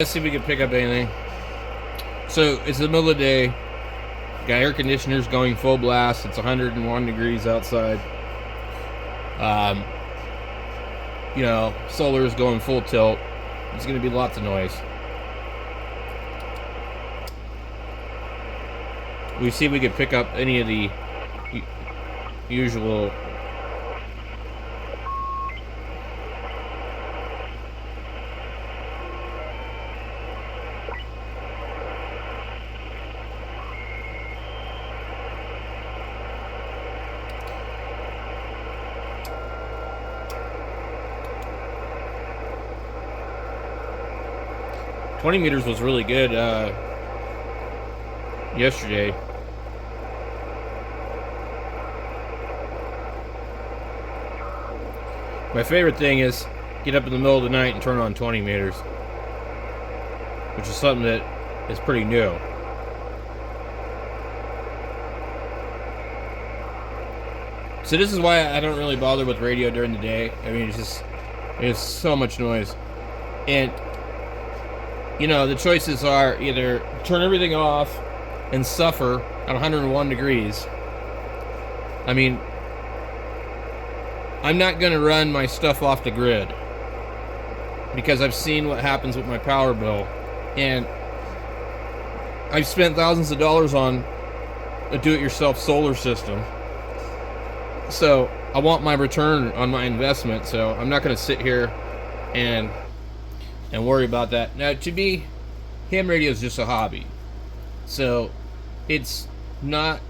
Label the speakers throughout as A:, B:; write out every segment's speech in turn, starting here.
A: Let's see if we can pick up anything. So it's the middle of the day. Got air conditioners going full blast. It's 101 degrees outside. Solar is going full tilt. There's going to be lots of noise. We see if we can pick up any of the usual. 20 meters was really good yesterday. My favorite thing is get up in the middle of the night and turn on 20 meters, which is something that is pretty new. So this is why I don't really bother with radio during the day. I mean, it's so much noise. And the choices are either turn everything off and suffer at 101 degrees. I mean, I'm not going to run my stuff off the grid because I've seen what happens with my power bill. And I've spent thousands of dollars on a do-it-yourself solar system. So I want my return on my investment. So I'm not going to sit here and worry about that. Now, to me, ham radio is just a hobby. So it's not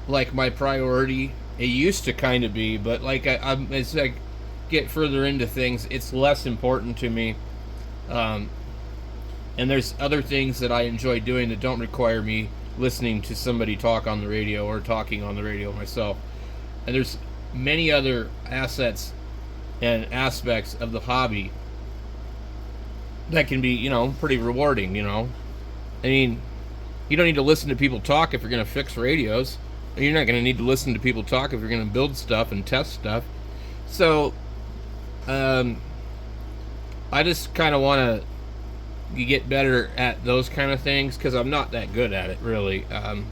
A: like my priority. It used to kind of be, but as I get further into things, it's less important to me. And there's other things that I enjoy doing that don't require me listening to somebody talk on the radio or talking on the radio myself. And there's many other assets and aspects of the hobby that can be, pretty rewarding, I mean, you don't need to listen to people talk if you're going to fix radios. You're not going to need to listen to people talk if you're going to build stuff and test stuff. So, I just kind of want to get better at those kind of things because I'm not that good at it, really. I'm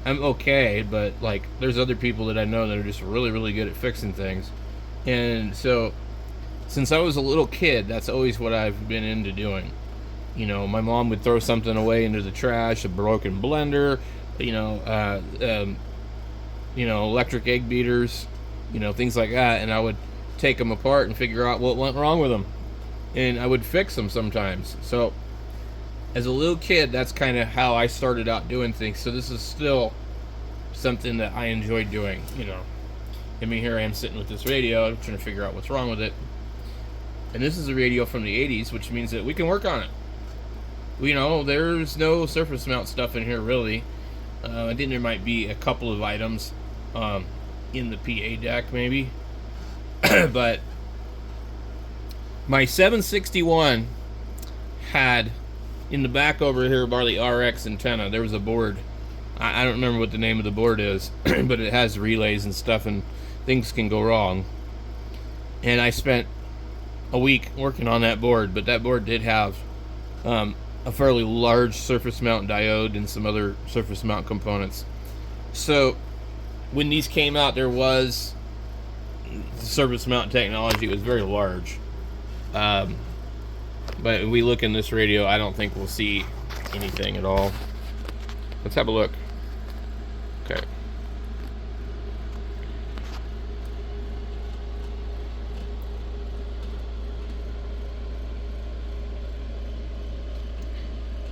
A: okay, but, there's other people that I know that are just really, really good at fixing things. And so, since I was a little kid, that's always what I've been into doing. My mom would throw something away into the trash, a broken blender, electric egg beaters, things like that, and I would take them apart and figure out what went wrong with them, and I would fix them sometimes. So, as a little kid, that's kind of how I started out doing things. So this is still something that I enjoy doing. I mean, here I am sitting with this radio, I'm trying to figure out what's wrong with it. And this is a radio from the 80s, which means that we can work on it. There's no surface mount stuff in here, really. I think there might be a couple of items in the PA deck, maybe. But my 761 had, in the back over here by the RX antenna, there was a board. I don't remember what the name of the board is, but it has relays and stuff, and things can go wrong. And I spent a week working on that board, but that board did have a fairly large surface mount diode and some other surface mount components. So when these came out, there was the surface mount technology. It was very large, but if we look in this radio, I don't think we'll see anything at all. Let's have a look. Okay.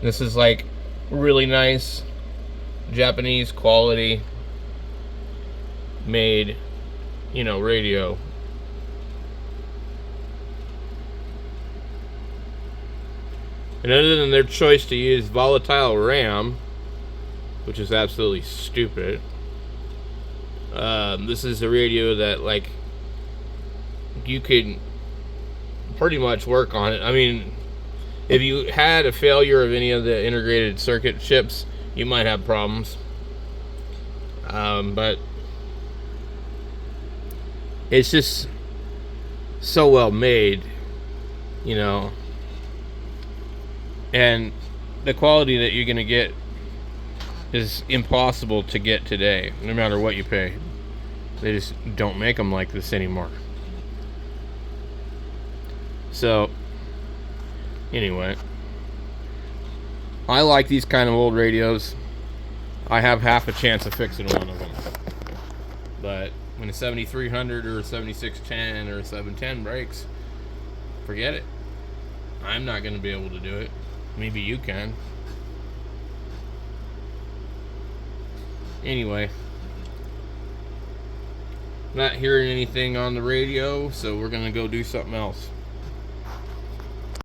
A: This is really nice Japanese quality made, radio. And other than their choice to use volatile RAM, which is absolutely stupid, this is a radio that you could pretty much work on it. I mean, if you had a failure of any of the integrated circuit chips, you might have problems. But it's just so well made, And the quality that you're going to get is impossible to get today, no matter what you pay. They just don't make them like this anymore. So, anyway, I like these kind of old radios. I have half a chance of fixing one of them. But when a 7300 or a 7610 or a 710 breaks, forget it. I'm not going to be able to do it. Maybe you can. Anyway, not hearing anything on the radio, so we're going to go do something else.